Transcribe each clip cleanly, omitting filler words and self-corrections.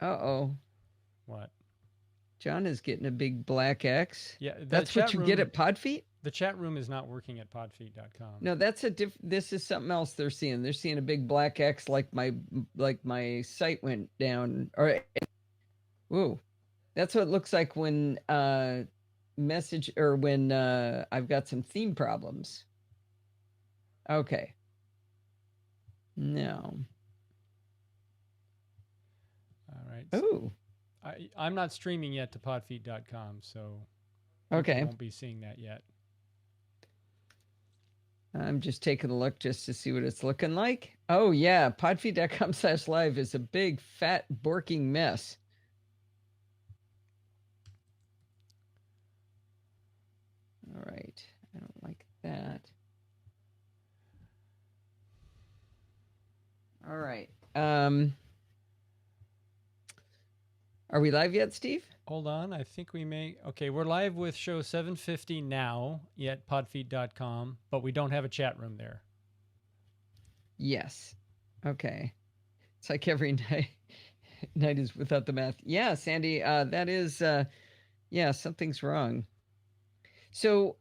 Uh-oh. What? John is getting a big black X. Yeah, That's what you get at Podfeet? The chat room is not working at podfeet.com. No, that's this is something else they're seeing. They're seeing a big black X like my site went down. Or whoa. That's what it looks like when message or when I've got some theme problems. Okay. No. All right. Oh. I'm not streaming yet to podfeet.com, so okay. You won't be seeing that yet. I'm just taking a look just to see what it's looking like. Oh, yeah. Podfeed.com/live is a big, fat, borking mess. All right. I don't like that. All right. Are we live yet, Steve? Hold on. I think we may. Okay, we're live with show 750 now at podfeet.com, but we don't have a chat room there. Yes. Okay. It's like every night is without the math. Yeah, Sandy, that is, yeah, something's wrong. So,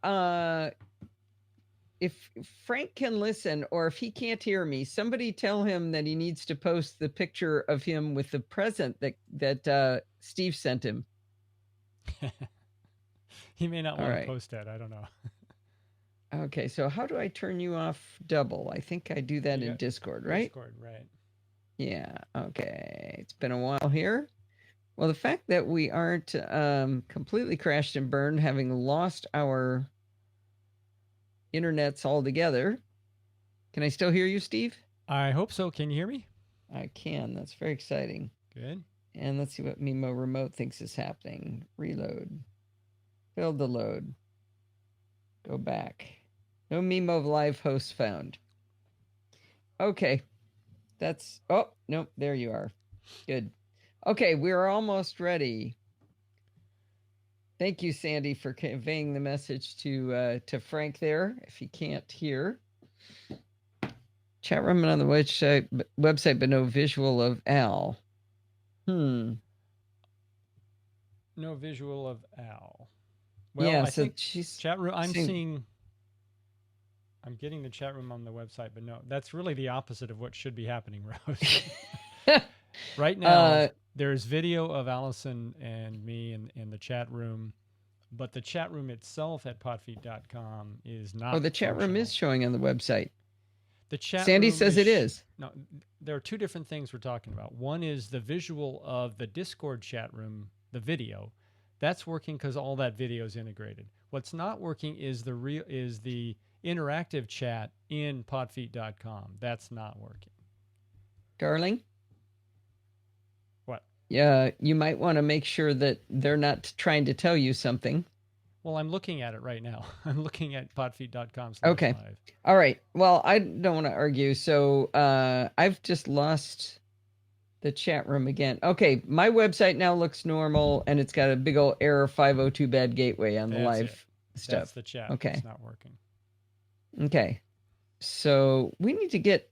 if Frank can listen, or if he can't hear me, somebody tell him that he needs to post the picture of him with the present that Steve sent him. He may not want to post that. I don't know. Okay, so how do I turn you off double? I think I do that in Discord, right? Discord, right. Yeah, okay. It's been a while here. Well, the fact that we aren't completely crashed and burned, having lost our internets altogether. Can I still hear you, Steve? I hope so. Can you hear me? I can. That's very exciting. Good. And let's see what Mimo Remote thinks is happening. Reload. Build the load. Go back. No Mimo live host found. Okay. That's, oh, nope, there you are. Good. Okay, we're almost ready. Thank you, Sandy, for conveying the message to Frank there, if he can't hear. Chat room on the website, but no visual of Al. No visual of Al. Well, yeah, I think she's chat room. I'm getting the chat room on the website, but no, that's really the opposite of what should be happening, Rose. Right now, there's video of Allison and me in the chat room, but the chat room itself at podfeet.com is not. Oh, the chat room is showing on the website. The chat Sandy room says it is. No, there are two different things we're talking about. One is the visual of the Discord chat room, the video. That's working because all that video is integrated. What's not working is the interactive chat in podfeet.com. That's not working. Darling? What? Yeah, you might want to make sure that they're not trying to tell you something. Well, I'm looking at it right now. I'm looking at podfeet.com. Okay. Live. All right. Well, I don't want to argue. So I've just lost the chat room again. Okay. My website now looks normal, and it's got a big old error 502 bad gateway on the live stuff. That's the chat. Okay. It's not working. Okay. So we need to get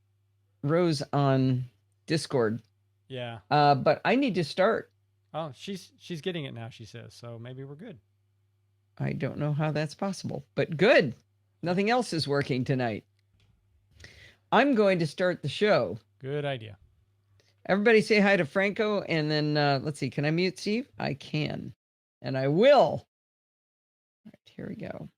Rose on Discord. Yeah. But I need to start. Oh, she's getting it now, she says. So maybe we're good. I don't know how that's possible, but good. Nothing else is working tonight. I'm going to start the show. Good idea. Everybody say hi to Franco, and then let's see. Can I mute Steve? I can, and I will. All right, here we go.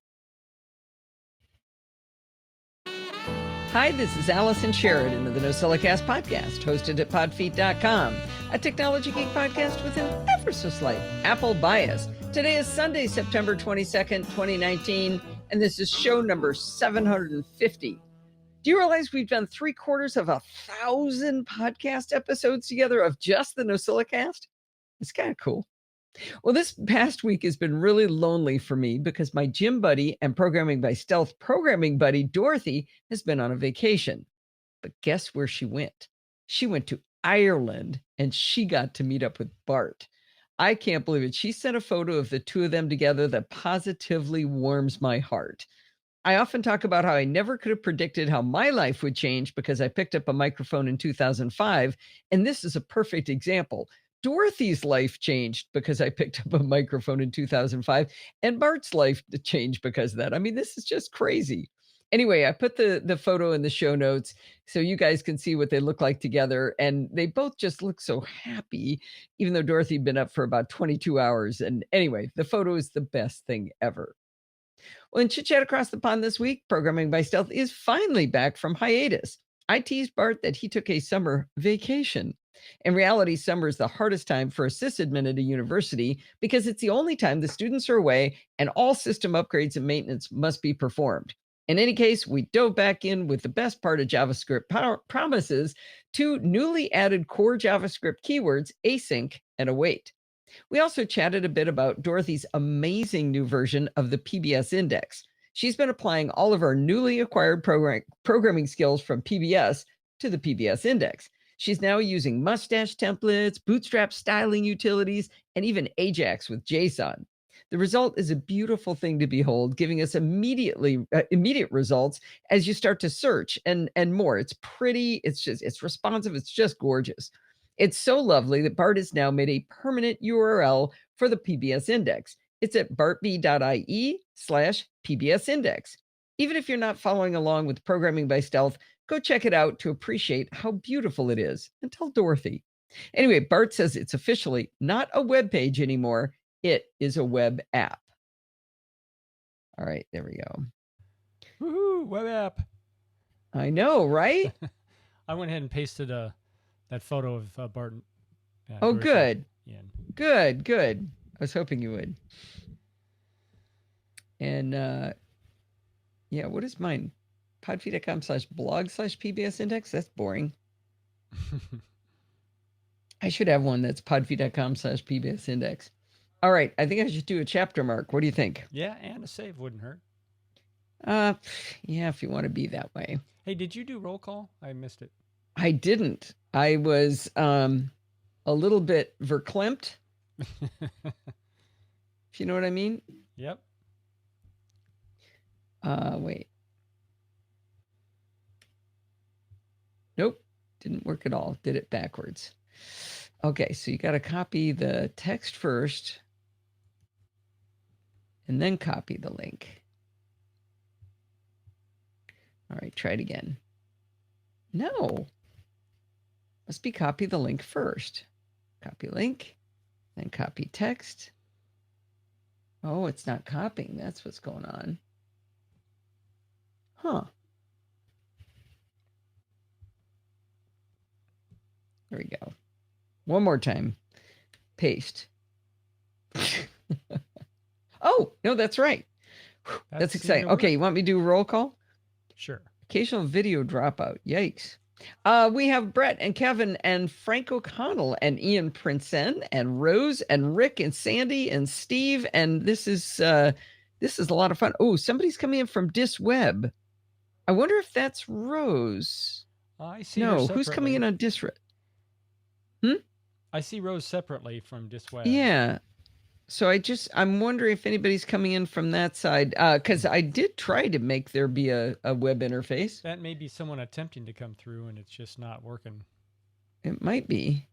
Hi, this is Allison Sheridan of the NosillaCast podcast, hosted at podfeet.com, a technology geek podcast with an ever so slight Apple bias. Today is Sunday, September 22nd, 2019, and this is show number 750. Do you realize we've done 750 podcast episodes together of just the NosillaCast? It's kind of cool. Well, this past week has been really lonely for me because my gym buddy and Programming by Stealth programming buddy, Dorothy, has been on a vacation. But guess where she went? She went to Ireland, and she got to meet up with Bart. I can't believe it. She sent a photo of the two of them together that positively warms my heart. I often talk about how I never could have predicted how my life would change because I picked up a microphone in 2005, and this is a perfect example. Dorothy's life changed because I picked up a microphone in 2005, and Bart's life changed because of that. I mean, this is just crazy. Anyway, I put the photo in the show notes so you guys can see what they look like together. And they both just look so happy, even though Dorothy had been up for about 22 hours. And anyway, the photo is the best thing ever. Well, in Chit Chat Across the Pond this week, Programming by Stealth is finally back from hiatus. I teased Bart that he took a summer vacation. In reality, summer is the hardest time for a sysadmin at a university because it's the only time the students are away and all system upgrades and maintenance must be performed. In any case, we dove back in with the best part of JavaScript promises, two newly added core JavaScript keywords, async and await. We also chatted a bit about Dorothy's amazing new version of the PBS index. She's been applying all of our newly acquired programming skills from PBS to the PBS index. She's now using mustache templates, bootstrap styling utilities, and even Ajax with JSON. The result is a beautiful thing to behold, giving us immediate results as you start to search and more. It's pretty, it's responsive, it's just gorgeous. It's so lovely that Bart has now made a permanent URL for the PBS index. It's at bartb.ie/PBS index. Even if you're not following along with Programming by Stealth, go check it out to appreciate how beautiful it is and tell Dorothy. Anyway, Bart says it's officially not a web page anymore. It is a web app. All right, there we go. Woohoo, web app. I know, right? I went ahead and pasted that photo of Bart. Oh, good. Good. I was hoping you would. And yeah, what is mine? podfeed.com/blog/PBS index? That's boring. I should have one that's podfeed.com/PBS index. All right, I think I should do a chapter mark. What do you think? Yeah, and a save wouldn't hurt. Yeah, if you want to be that way. Hey, did you do roll call? I missed it. I didn't. I was a little bit verklempt. If you know what I mean. Yep. Wait. Nope, didn't work at all. Did it backwards. Okay, so you got to copy the text first and then copy the link. All right, try it again. No. Must be copy the link first. Copy link, then copy text. Oh, it's not copying. That's what's going on. Huh. There we go. One more time. Paste. Oh, no, that's right. That's exciting. Okay, you want me to do a roll call? Sure. Occasional video dropout. Yikes. We have Brett and Kevin and Frank O'Connell and Ian Prinsen and Rose and Rick and Sandy and Steve. And this is a lot of fun. Oh, somebody's coming in from DisWeb. I wonder if that's Rose. I see. No, who's coming in on DisWeb? I see Rose separately from DisWeb. Yeah. So I'm wondering if anybody's coming in from that side, because I did try to make there be a web interface. That may be someone attempting to come through and it's just not working. It might be.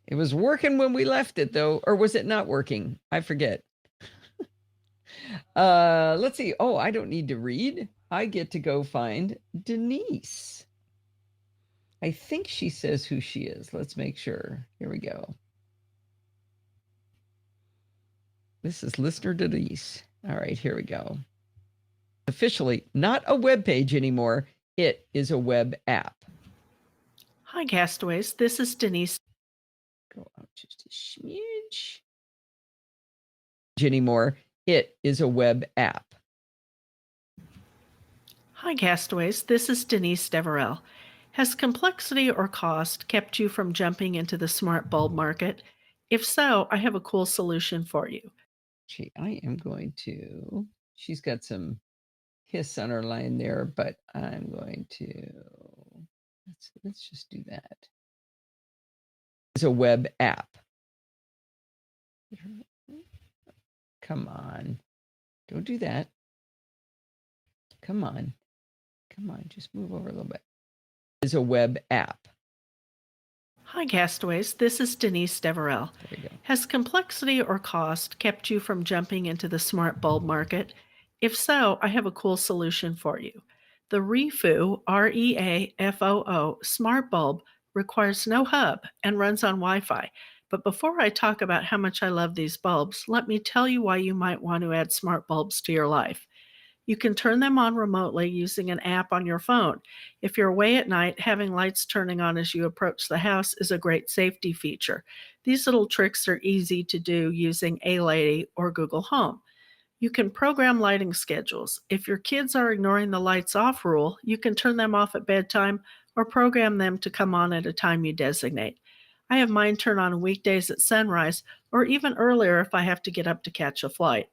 It was working when we left it, though. Or was it not working? I forget. Let's see. Oh, I don't need to read. I get to go find Denise. I think she says who she is. Let's make sure. Here we go. This is listener Denise. All right, here we go. Officially not a web page anymore. It is a web app. Hi, Castaways. This is Denise. Go out just a smidge. Anymore. It is a web app. Hi, Castaways. This is Denise Deverell. Has complexity or cost kept you from jumping into the smart bulb market? If so, I have a cool solution for you. Gee, I am going to. She's got some hiss on her line there, but I'm going to. Let's just do that. It's a web app. Come on. Don't do that. Come on. Come on. Just move over a little bit. It's a web app. Hi, castaways. This is Denise Deverell. There we go. Has complexity or cost kept you from jumping into the smart bulb market? If so, I have a cool solution for you. The REFOO, REAFOO smart bulb requires no hub and runs on Wi Fi. But before I talk about how much I love these bulbs, let me tell you why you might want to add smart bulbs to your life. You can turn them on remotely using an app on your phone. If you're away at night, having lights turning on as you approach the house is a great safety feature. These little tricks are easy to do using A-Lady or Google Home. You can program lighting schedules. If your kids are ignoring the lights off rule, you can turn them off at bedtime or program them to come on at a time you designate. I have mine turn on weekdays at sunrise or even earlier if I have to get up to catch a flight.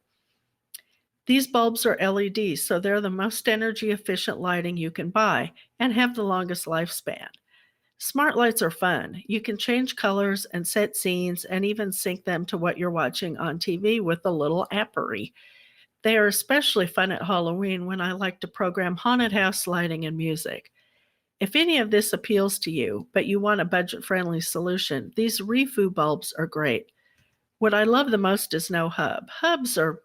These bulbs are LEDs, so they're the most energy efficient lighting you can buy and have the longest lifespan. Smart lights are fun. You can change colors and set scenes and even sync them to what you're watching on TV with a little appery. They are especially fun at Halloween when I like to program haunted house lighting and music. If any of this appeals to you, but you want a budget friendly solution, these ReFu bulbs are great. What I love the most is no hub. Hubs are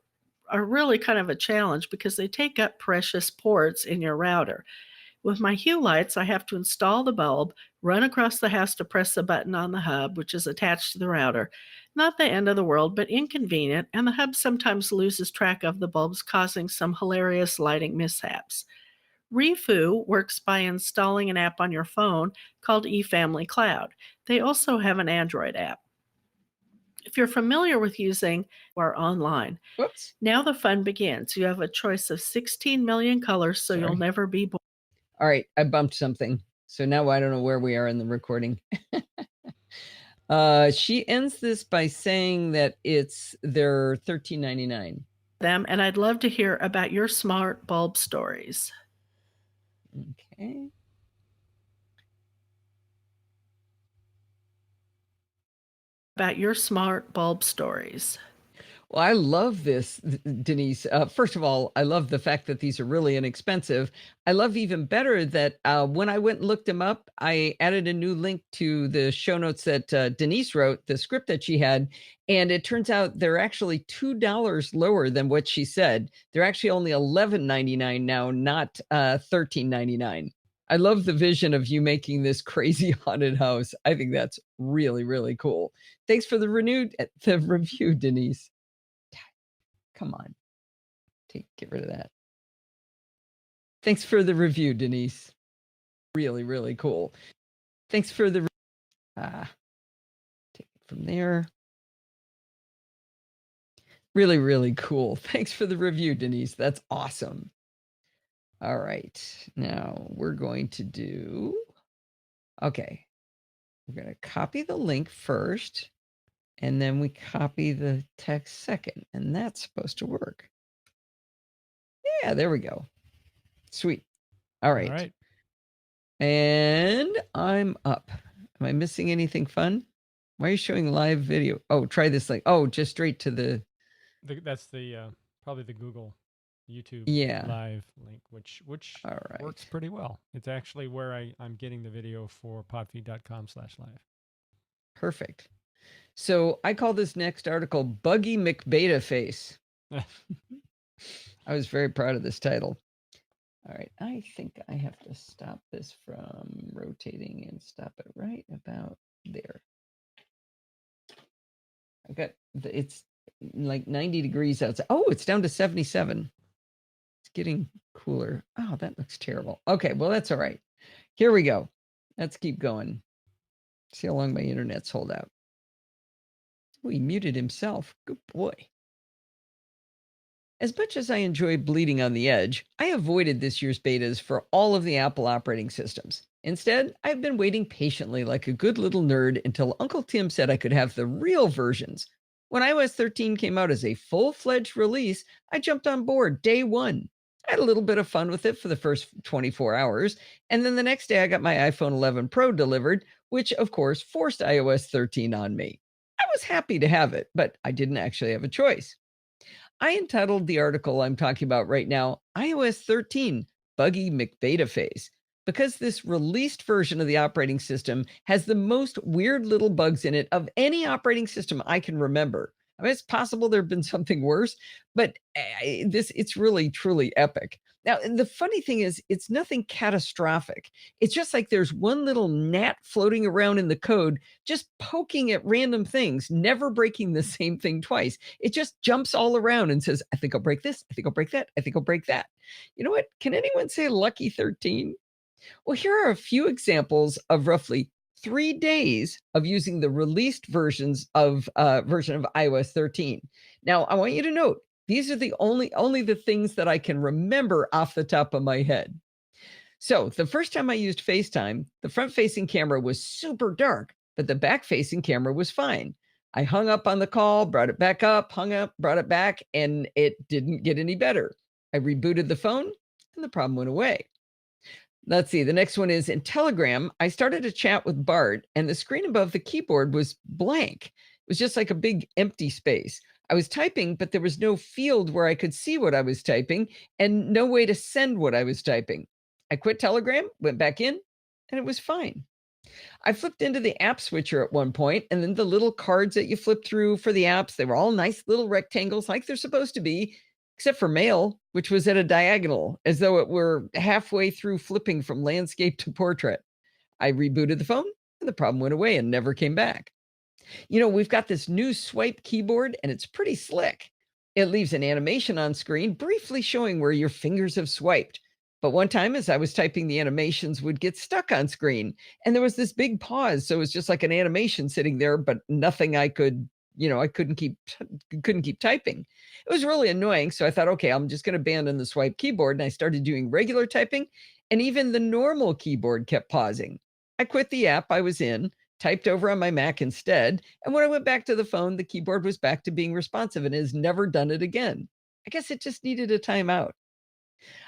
really kind of a challenge because they take up precious ports in your router. With my Hue lights, I have to install the bulb, run across the house to press the button on the hub, which is attached to the router. Not the end of the world, but inconvenient, and the hub sometimes loses track of the bulbs, causing some hilarious lighting mishaps. ReFu works by installing an app on your phone called eFamily Cloud. They also have an Android app. If you're familiar with using or online, Whoops. now the fun begins. You have a choice of 16 million colors, so you'll Sorry. never be bored. All right, I bumped something. So now I don't know where we are in the recording. She ends this by saying that they're $13.99. Them, and I'd love to hear about your smart bulb stories. Okay. About your smart bulb stories. Well, I love this, Denise. First of all, I love the fact that these are really inexpensive. I love even better that when I went and looked them up, I added a new link to the show notes that Denise wrote, the script that she had. And it turns out they're actually $2 lower than what she said. They're actually only $11.99 now, not $13.99. I love the vision of you making this crazy haunted house. I think that's really, really cool. Thanks for the review, Denise. Come on. Get rid of that. Thanks for the review, Denise. Really, really cool. Thanks for the take it from there. Really, really cool. Thanks for the review, Denise. That's awesome. All right. Now we're going to do. Okay. We're going to copy the link first, and then we copy the text second, and that's supposed to work. Yeah, there we go. Sweet. All right. All right. And I'm up. Am I missing anything fun? Why are you showing live video? Oh, try this link. Oh, just straight to the. That's the probably the Google YouTube Yeah. live link, which All right. works pretty well. It's actually where I'm getting the video for podfeed.com/live. Perfect. So I call this next article Buggy McBeta Face. I was very proud of this title. All right, I think I have to stop this from rotating and stop it right about there. I've got, it's like 90 degrees outside. Oh, it's down to 77. It's getting cooler. Oh, that looks terrible. Okay, well, that's all right. Here we go. Let's keep going. See how long my internet's hold out. Oh, he muted himself. Good boy. As much as I enjoy bleeding on the edge, I avoided this year's betas for all of the Apple operating systems. Instead, I've been waiting patiently like a good little nerd until Uncle Tim said I could have the real versions. When iOS 13 came out as a full-fledged release, I jumped on board day one. I had a little bit of fun with it for the first 24 hours, and then the next day I got my iPhone 11 Pro delivered, which of course forced iOS 13 on me. I was happy to have it, but I didn't actually have a choice. I entitled the article I'm talking about right now, iOS 13, Buggy McBeta Face, because this released version of the operating system has the most weird little bugs in it of any operating system I can remember. I mean, it's possible there have been something worse, but it's really truly epic. Now, the funny thing is, it's nothing catastrophic. It's just like there's one little gnat floating around in the code, just poking at random things, never breaking the same thing twice. It just jumps all around and says, I think I'll break this. I think I'll break that. I think I'll break that. You know what? Can anyone say lucky 13? Well, here are a few examples of roughly 3 days of using the released version of iOS 13. Now, I want you to note these are the only the things that I can remember off the top of my head. So the first time I used FaceTime, the front-facing camera was super dark, but the back-facing camera was fine. I hung up on the call, brought it back up, hung up, brought it back, and it didn't get any better. I rebooted the phone, and the problem went away. Let's see. The next one is in Telegram. I started a chat with Bart, and the screen above the keyboard was blank. It was just like a big empty space. I was typing, but there was no field where I could see what I was typing and no way to send what I was typing. I quit Telegram, went back in, and it was fine. I flipped into the app switcher at one point, and then the little cards that you flip through for the apps, they were all nice little rectangles like they're supposed to be, except for mail, which was at a diagonal, as though it were halfway through flipping from landscape to portrait. I rebooted the phone, and the problem went away and never came back. We've got this new swipe keyboard, and it's pretty slick. It leaves an animation on screen briefly showing where your fingers have swiped. But one time as I was typing, the animations would get stuck on screen, and there was this big pause. So it was just like an animation sitting there, but nothing I couldn't keep typing. It was really annoying. So I thought, okay, I'm just going to abandon the swipe keyboard. And I started doing regular typing, and even the normal keyboard kept pausing. I quit the app I was in, typed over on my Mac instead. And when I went back to the phone, the keyboard was back to being responsive and has never done it again. I guess it just needed a timeout.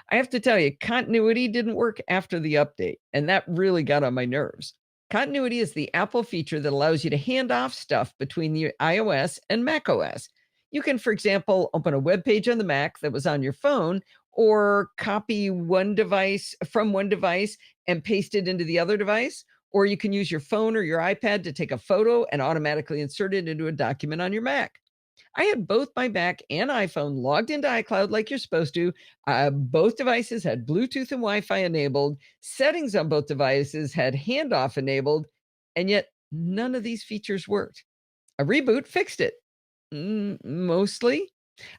I have to tell you, continuity didn't work after the update, and that really got on my nerves. Continuity is the Apple feature that allows you to hand off stuff between the iOS and macOS. You can, for example, open a web page on the Mac that was on your phone, or copy one device from one device and paste it into the other device. Or you can use your phone or your iPad to take a photo and automatically insert it into a document on your Mac. I had both my Mac and iPhone logged into iCloud like you're supposed to. Both devices had Bluetooth and Wi-Fi enabled. Settings on both devices had handoff enabled, and yet none of these features worked. A reboot fixed it. Mostly.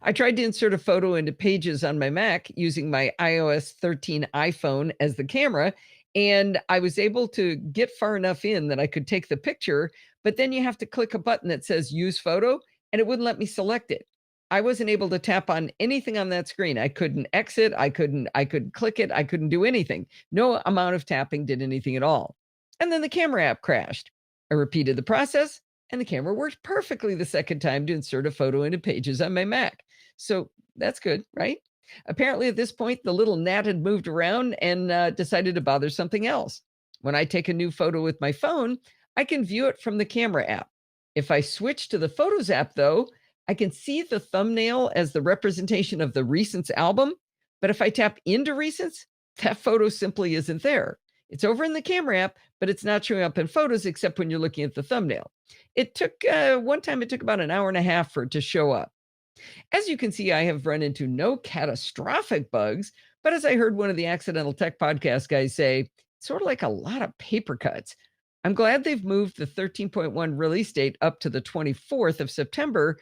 I tried to insert a photo into Pages on my Mac using my iOS 13 iPhone as the camera, and I was able to get far enough in that I could take the picture, but then you have to click a button that says Use Photo, and it wouldn't let me select it. I wasn't able to tap on anything on that screen. I couldn't exit. I couldn't click it. I couldn't do anything. No amount of tapping did anything at all. And then the camera app crashed. I repeated the process, and the camera worked perfectly the second time to insert a photo into Pages on my Mac. So that's good, right? Apparently at this point, the little gnat had moved around and decided to bother something else. When I take a new photo with my phone, I can view it from the camera app. If I switch to the Photos app, though, I can see the thumbnail as the representation of the Recents album. But if I tap into Recents, that photo simply isn't there. It's over in the camera app, but it's not showing up in Photos except when you're looking at the thumbnail. It took one time, it took about an hour and a half for it to show up. As you can see, I have run into no catastrophic bugs, but as I heard one of the Accidental Tech podcast guys say, it's sort of like a lot of paper cuts. I'm glad they've moved the 13.1 release date up to the 24th of September.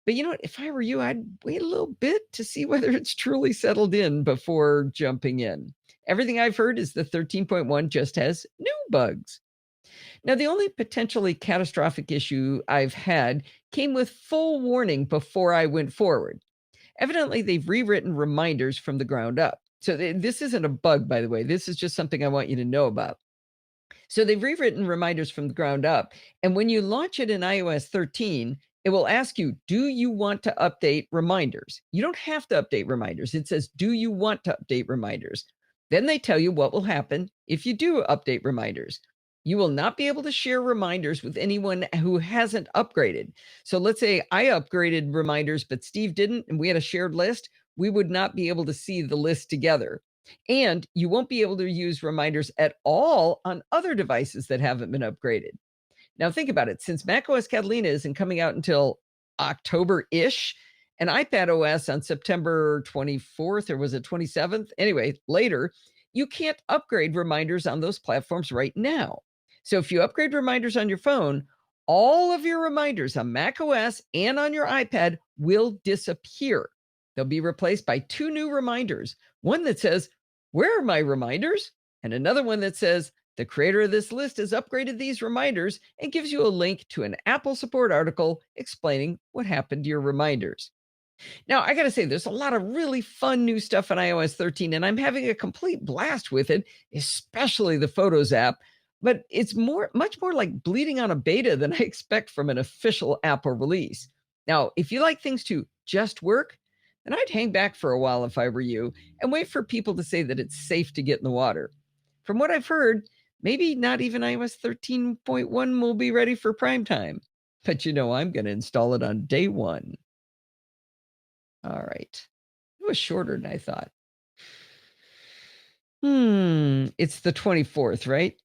But you know what? If I were you, I'd wait a little bit to see whether it's truly settled in before jumping in. Everything I've heard is the 13.1 just has new bugs. Now, the only potentially catastrophic issue I've had came with full warning before I went forward. Evidently, they've rewritten reminders from the ground up. So this isn't a bug, by the way. This is just something I want you to know about. So they've rewritten reminders from the ground up. And when you launch it in iOS 13, it will ask you, do you want to update reminders? You don't have to update reminders. It says, do you want to update reminders? Then they tell you what will happen if you do update reminders. You will not be able to share reminders with anyone who hasn't upgraded. So let's say I upgraded reminders, but Steve didn't, and we had a shared list. We would not be able to see the list together. And you won't be able to use reminders at all on other devices that haven't been upgraded. Now, think about it. Since macOS Catalina isn't coming out until October-ish, and iPad OS on September 24th, or was it 27th? Anyway, later, you can't upgrade reminders on those platforms right now. So if you upgrade reminders on your phone, all of your reminders on macOS and on your iPad will disappear. They'll be replaced by two new reminders, one that says, "Where are my reminders?" and another one that says, "The creator of this list has upgraded these reminders," and gives you a link to an Apple support article explaining what happened to your reminders. Now, I got to say, there's a lot of really fun new stuff on iOS 13, and I'm having a complete blast with it, especially the Photos app. But it's much more like bleeding on a beta than I expect from an official Apple release. Now, if you like things to just work, then I'd hang back for a while if I were you and wait for people to say that it's safe to get in the water. From what I've heard, maybe not even iOS 13.1 will be ready for prime time. But I'm going to install it on day one. All right. It was shorter than I thought. It's the 24th, right?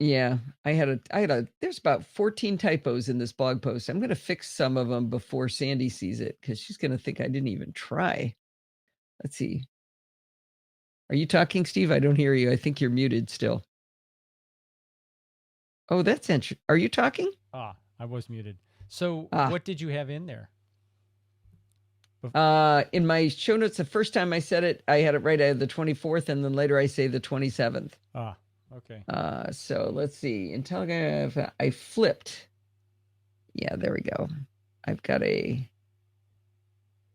Yeah, there's about 14 typos in this blog post. I'm going to fix some of them before Sandy sees it because she's going to think I didn't even try. Let's see. Are you talking, Steve? I don't hear you. I think you're muted still. Oh, that's interesting. Are you talking? I was muted. So what did you have in there? In my show notes, the first time I said it, I had it right. I had the 24th, and then later I say the 27th. Okay. So let's see. I flipped. Yeah, there we go. I've got I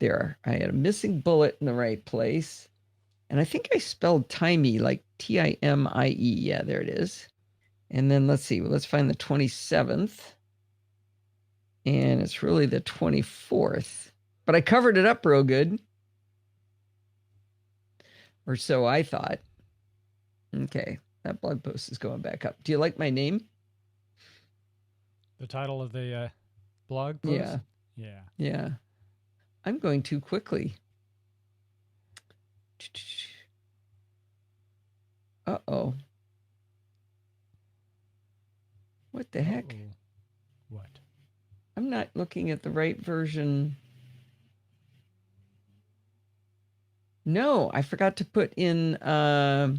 had a missing bullet in the right place. And I think I spelled timey like Timie. Yeah, there it is. And then let's see. Let's find the 27th. And it's really the 24th. But I covered it up real good. Or so I thought. Okay. That blog post is going back up. Do you like my name? The title of the blog post? Yeah. Yeah. Yeah. I'm going too quickly. Uh-oh. What the heck? What? I'm not looking at the right version. No, I forgot to put in a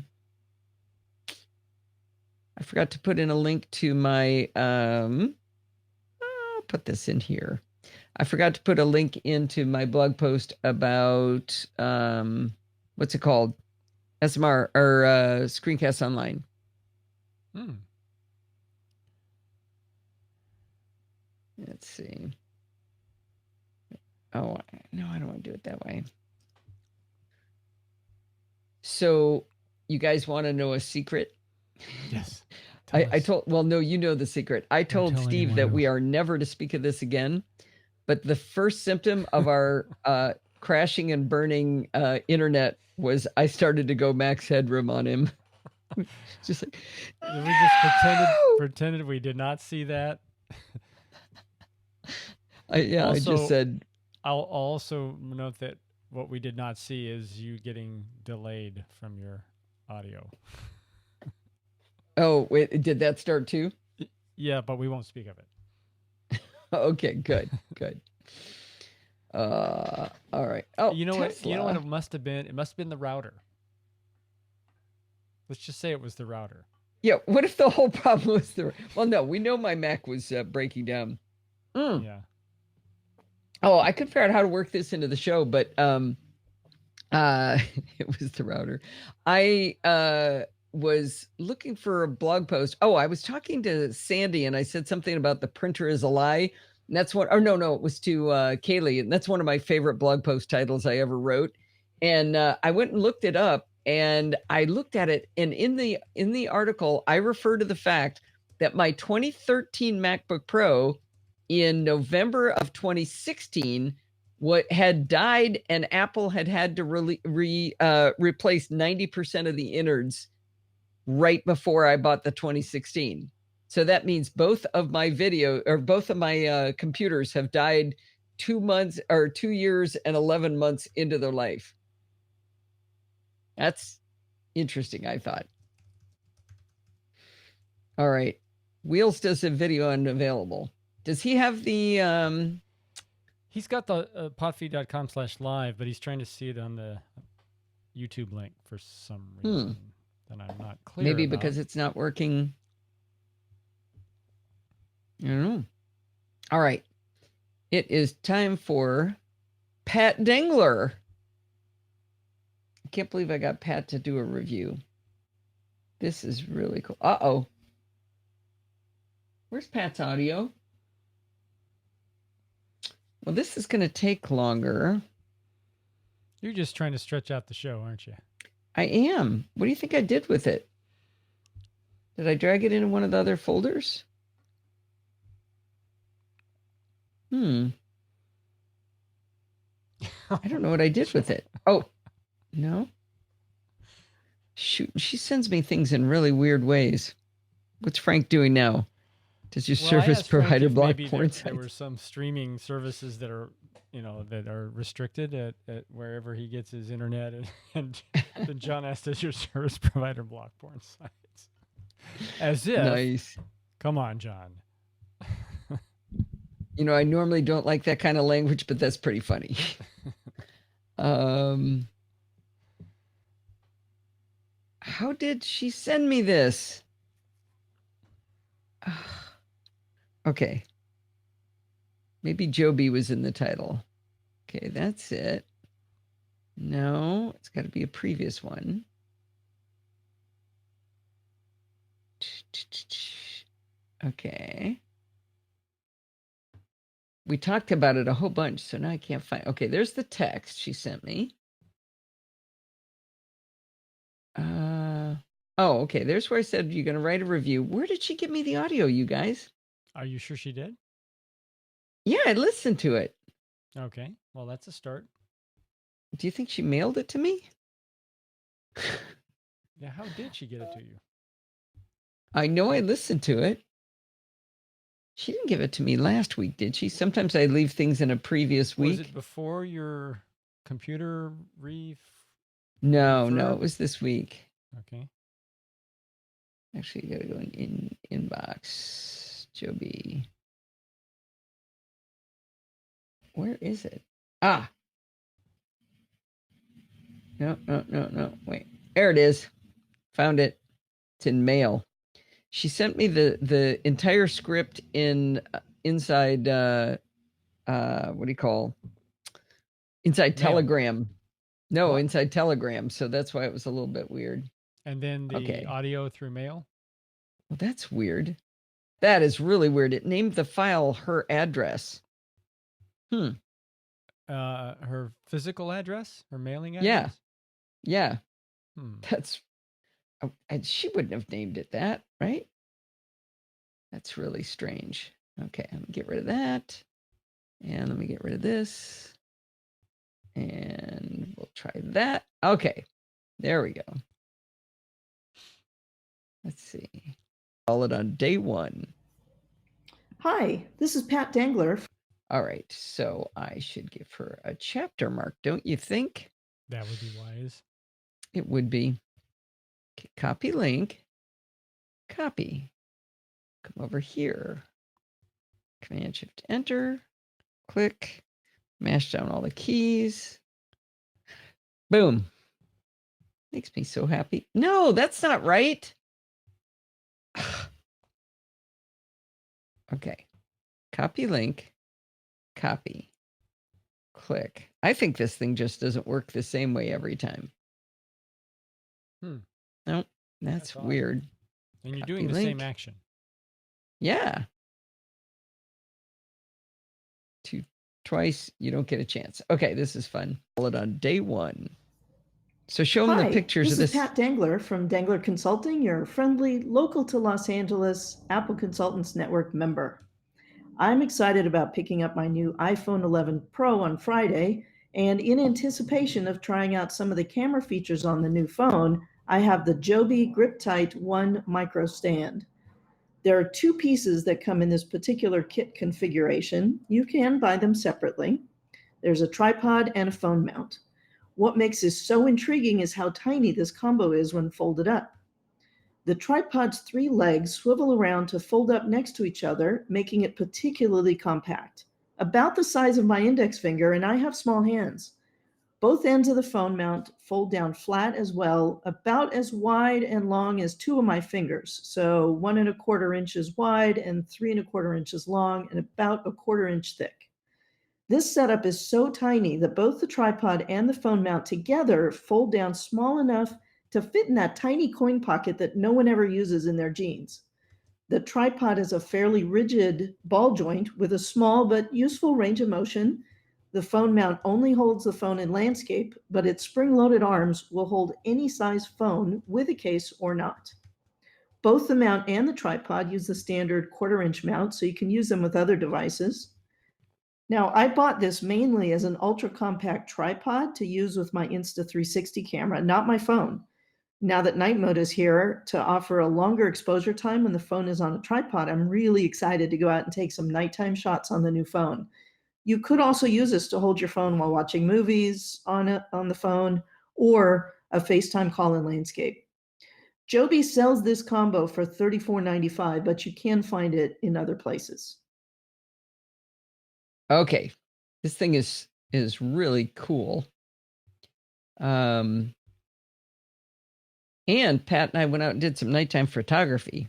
link to my I'll put this in here. I forgot to put a link into my blog post about what's it called? SMR or Screencast Online. Let's see. Oh, no, I don't want to do it that way. So you guys want to know a secret? Yes. I told, well, no, you know the secret. I told Steve that we are never to speak of this again. But the first symptom of our crashing and burning internet was I started to go max headroom on him. Just like, we just pretended we did not see that. I just said. I'll also note that what we did not see is you getting delayed from your audio. Oh, wait, did that start too? Yeah, but we won't speak of it. Okay, good. All right. Oh, you know what? You know what it must have been? It must have been the router. Let's just say it was the router. Yeah. What if the whole problem was well, no, we know my Mac was breaking down. Yeah. Oh, I could figure out how to work this into the show, but it was the router. I was looking for a blog post. Oh, I was talking to Sandy and I said something about the printer is a lie. And that's what, no, it was to Kaylee. And that's one of my favorite blog post titles I ever wrote. And I went and looked it up and I looked at it. And in the article, I refer to the fact that my 2013 MacBook Pro in November of 2016 had died and Apple had to replace 90% of the innards right before I bought the 2016. So that means both of my computers have died 2 years and 11 months into their life. That's interesting, I thought. All right. Wheels does a video unavailable. Does he have the He's got the podfeed.com/live, but he's trying to see it on the YouTube link for some reason that I'm not clear maybe about. because it's not working? I don't know. All right. It is time for Pat Dengler. I can't believe I got Pat to do a review. This is really cool. Uh-oh. Where's Pat's audio? Well, this is going to take longer. You're just trying to stretch out the show, aren't you? I am. What do you think I did with it? Did I drag it into one of the other folders? I don't know what I did with it. Oh, no. Shoot, she sends me things in really weird ways. What's Frank doing now? Does your service provider block porn sites? There were some streaming services that are, that are restricted at wherever he gets his internet, and then John asked, does your service provider block porn sites? As if. Nice. Come on, John. I normally don't like that kind of language, but that's pretty funny. How did she send me this? Okay. Maybe Joby was in the title. Okay, that's it. No, it's got to be a previous one. Okay. We talked about it a whole bunch, so now I can't find. Okay, there's the text she sent me. Oh, okay. There's where I said you're going to write a review. Where did she give me the audio, you guys? Are you sure she did? Yeah, I listened to it. Okay, well, that's a start. Do you think she mailed it to me? Yeah, how did she get it to you? I know I listened to it. She didn't give it to me last week, did she? Sometimes I leave things in a previous week. Was it before your computer No, it was this week. Okay. Actually, you got to go in inbox. Joby. Where is it? Ah. No. Wait. There it is. Found it. It's in mail. She sent me the entire script inside what do you call? Inside mail. Telegram. No, what? Inside Telegram. So that's why it was a little bit weird. And then the audio through mail? Well, that's weird. That is really weird. It named the file her address. Her physical address? Her mailing address? Yeah. That's... And she wouldn't have named it that, right? That's really strange. Okay, let me get rid of that. And let me get rid of this. And we'll try that. Okay, there we go. Let's see. Call it on day one. Hi, this is Pat Dengler. All right, so I should give her a chapter mark, don't you think? That would be wise. It would be. Okay, copy link. Copy. Come over here. Command Shift Enter. Click. Mash down all the keys. Boom. Makes me so happy. No, that's not right. Okay. Copy link. Copy. Click. I think this thing just doesn't work the same way every time. Nope. That's weird. And you're doing the same action. Yeah. Twice, you don't get a chance. Okay, this is fun. Call it on day one. So show them the pictures of this. This is Pat Dengler from Dengler Consulting, your friendly, local to Los Angeles Apple Consultants Network member. I'm excited about picking up my new iPhone 11 Pro on Friday, and in anticipation of trying out some of the camera features on the new phone, I have the Joby GripTight 1 micro stand. There are two pieces that come in this particular kit configuration. You can buy them separately. There's a tripod and a phone mount. What makes this so intriguing is how tiny this combo is when folded up. The tripod's 3 legs swivel around to fold up next to each other, making it particularly compact. About the size of my index finger, and I have small hands. Both ends of the phone mount fold down flat as well, about as wide and long as 2 of my fingers. So 1¼ inches wide and 3¼ inches long and about 1/4 inch thick. This setup is so tiny that both the tripod and the phone mount together fold down small enough to fit in that tiny coin pocket that no one ever uses in their jeans. The tripod is a fairly rigid ball joint with a small but useful range of motion. The phone mount only holds the phone in landscape, but its spring-loaded arms will hold any size phone with a case or not. Both the mount and the tripod use the standard 1/4 inch mount, so you can use them with other devices. Now, I bought this mainly as an ultra compact tripod to use with my Insta360 camera, not my phone. Now that night mode is here to offer a longer exposure time when the phone is on a tripod, I'm really excited to go out and take some nighttime shots on the new phone. You could also use this to hold your phone while watching movies on the phone or a FaceTime call in landscape. Joby sells this combo for $34.95, but you can find it in other places. Okay, this thing is really cool. And Pat and I went out and did some nighttime photography.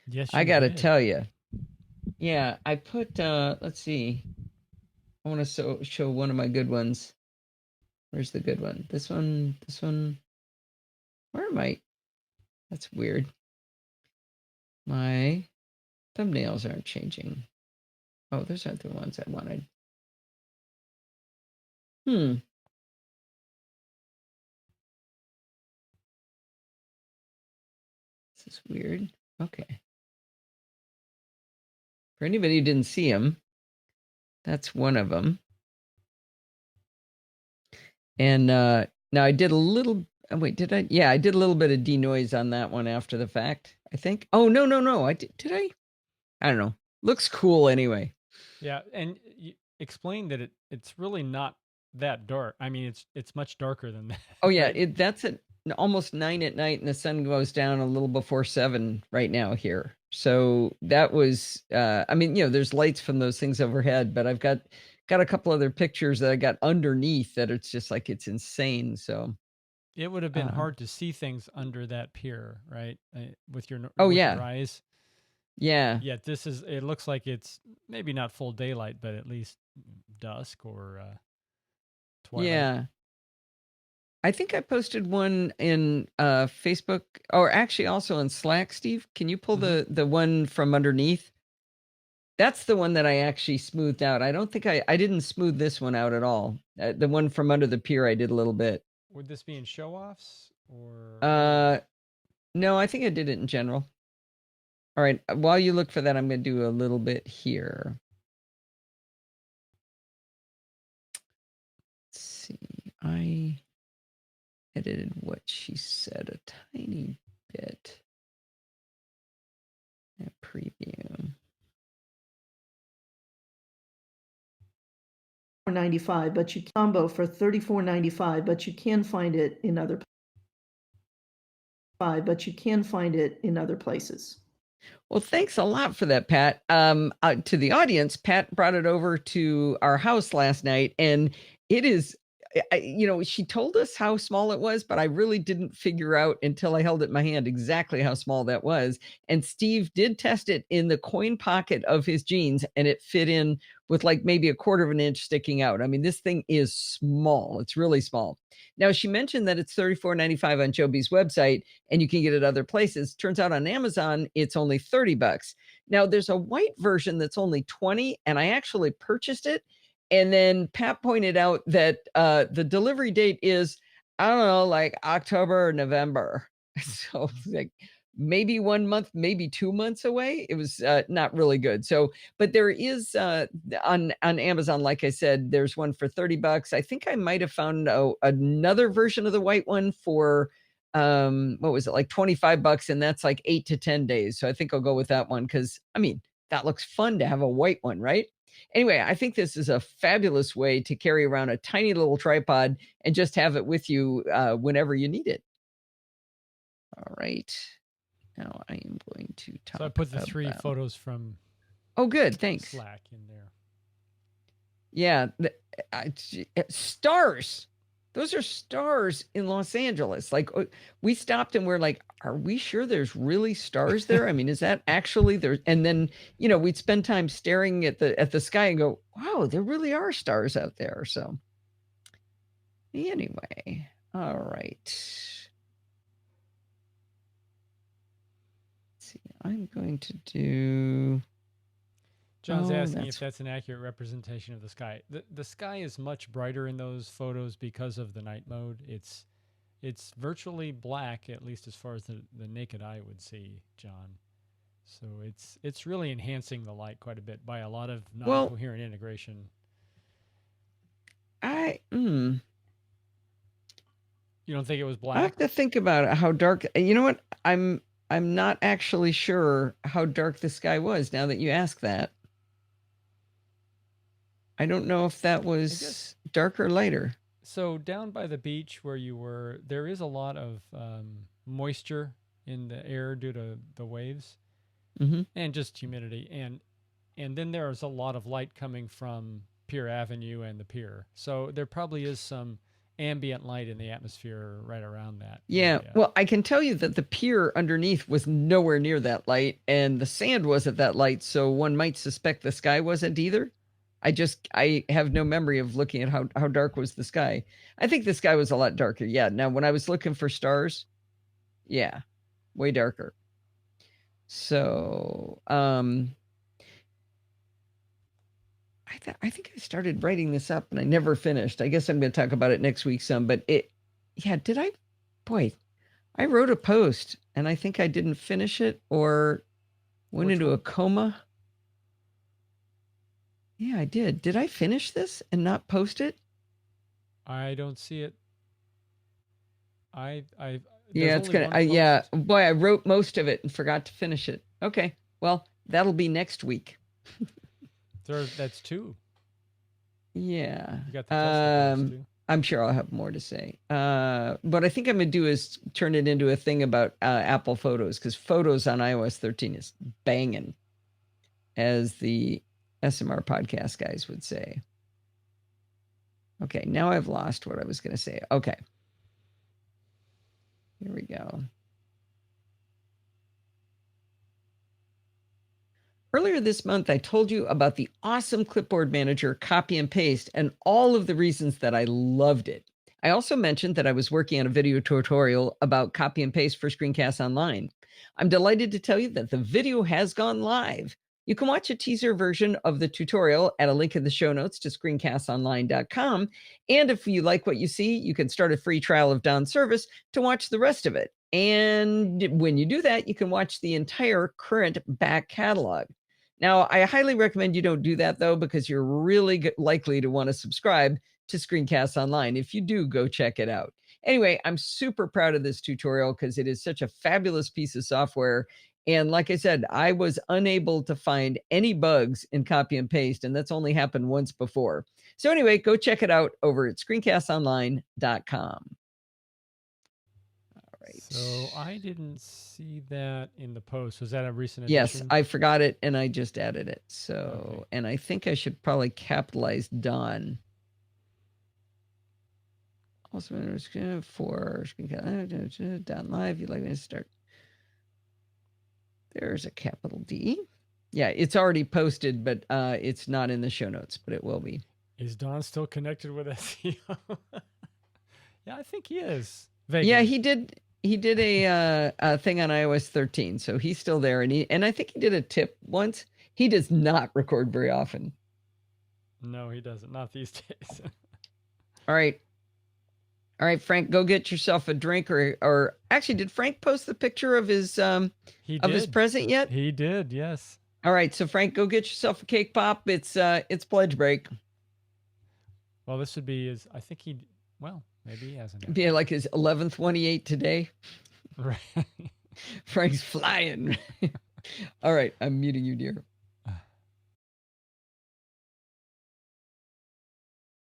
Yes, I you got to did. tell you. Yeah, I put, let's see. I want to show one of my good ones. Where's the good one? This one. Where am I? That's weird. My thumbnails aren't changing. Oh, those aren't the ones I wanted. This is weird. Okay. For anybody who didn't see them, that's one of them. And now I did a little. Wait, did I? Yeah, I did a little bit of denoise on that one after the fact, I think. Oh, no. I did. Did I? I don't know. Looks cool anyway. Yeah, and you explain that it's really not that dark. I mean, it's much darker than that. Oh yeah, right? that's at almost 9 at night, and the sun goes down a little before 7 right now here. So that was, I mean, there's lights from those things overhead, but I've got a couple other pictures that I got underneath that it's just like it's insane. So It would have been hard to see things under that pier, right? With your Oh, with yeah. your eyes. Yeah. Yet it looks like it's maybe not full daylight, but at least dusk or twilight. Yeah. I think I posted one in Facebook, or actually also in Slack, Steve. Can you pull the one from underneath? That's the one that I actually smoothed out. I don't think I didn't smooth this one out at all. The one from under the pier I did a little bit. Would this be in show-offs or No, I think I did it in general. All right, while you look for that, I'm going to do a little bit here. Let's see. I edited what she said a tiny bit. Preview. $94.95, but you combo for $34.95, but you can find it in other places. Well, thanks a lot for that, Pat. To the audience, Pat brought it over to our house last night, and it is, she told us how small it was, but I really didn't figure out until I held it in my hand exactly how small that was. And Steve did test it in the coin pocket of his jeans, and it fit in with like maybe 1/4 inch sticking out. I mean, this thing is small. It's really small. Now, she mentioned that it's $34.95 on Joby's website, and you can get it other places. Turns out on Amazon, it's only $30. Now, there's a white version that's only $20, and I actually purchased it. And then Pat pointed out that the delivery date is, I don't know, like October or November. So like maybe 1 month, maybe 2 months away. It was not really good. So, but there is on Amazon, like I said, there's one for $30. I think I might have found another version of the white one for what was it, like $25, and that's like 8 to 10 days. So I think I'll go with that one because I mean that looks fun to have a white one, right? Anyway, I think this is a fabulous way to carry around a tiny little tripod and just have it with you whenever you need it. All right. Now I am going to talk. So I put the 3 photos from Oh, good. Thanks. Slack in there. Yeah. Stars. Those are stars in Los Angeles. Like, we stopped and we're like, are we sure there's really stars there? I mean, is that actually there? And then, we'd spend time staring at the sky and go, wow, there really are stars out there. So anyway, all right. Let's see, I'm going to do... John's asking if that's an accurate representation of the sky. The sky is much brighter in those photos because of the night mode. It's virtually black, at least as far as the naked eye would see, John. So it's really enhancing the light quite a bit by a lot of non-coherent integration. You don't think it was black? I have to think about it, how dark. You know what? I'm not actually sure how dark the sky was now that you ask that. I don't know if that was darker or lighter. So down by the beach where you were, there is a lot of moisture in the air due to the waves and just humidity. And then there's a lot of light coming from Pier Avenue and the pier. So there probably is some ambient light in the atmosphere right around that. Yeah. area. Well, I can tell you that the pier underneath was nowhere near that light and the sand wasn't that light. So one might suspect the sky wasn't either. I have no memory of looking at how dark was the sky. I think the sky was a lot darker. Yeah. Now, when I was looking for stars, yeah, way darker. So, I think I started writing this up and I never finished. I guess I'm going to talk about it next week some, but I wrote a post and I think I didn't finish it or went into a coma. Yeah, I did. Did I finish this and not post it? I don't see it. Yeah, it's gonna. Boy, I wrote most of it and forgot to finish it. Okay, well, that'll be next week. That's 2. Yeah. You got the Tesla too. I'm sure I'll have more to say. What I think I'm gonna do is turn it into a thing about Apple Photos, because Photos on iOS 13 is banging, as the SMR podcast guys would say. Okay, now I've lost what I was going to say. Okay. Here we go. Earlier this month, I told you about the awesome clipboard manager, Copy and Paste, and all of the reasons that I loved it. I also mentioned that I was working on a video tutorial about Copy and Paste for Screencasts Online. I'm delighted to tell you that the video has gone live. You can watch a teaser version of the tutorial at a link in the show notes to screencastsonline.com. And if you like what you see, you can start a free trial of Don's service to watch the rest of it. And when you do that, you can watch the entire current back catalog. Now, I highly recommend you don't do that, though, because you're really likely to want to subscribe to Screencasts Online. If you do, go check it out. Anyway, I'm super proud of this tutorial because it is such a fabulous piece of software. And like I said, I was unable to find any bugs in Copy and Paste, and that's only happened once before. So anyway, go check it out over at screencastsonline.com. All right. So I didn't see that in the post. Was that a recent edition? Yes, I forgot it, and I just added it. So, okay. And I think I should probably capitalize Don. Also, for Screencast Don Live, you'd like me to start. There's a capital D. Yeah, it's already posted, but it's not in the show notes, but it will be. Is Don still connected with SEO? Yeah, I think he is. Vaguely. Yeah, he did. He did a thing on iOS 13, so he's still there, and I think he did a tip once. He does not record very often. No, he doesn't. Not these days. All right, Frank, go get yourself a drink, or actually, did Frank post the picture of his his present yet? He did, yes. All right, so Frank, go get yourself a cake pop. It's pledge break. Well, this would be his. I think maybe he hasn't. It'd be like his 11th one he ate today. Right. Frank's flying. All right, I'm muting you, dear.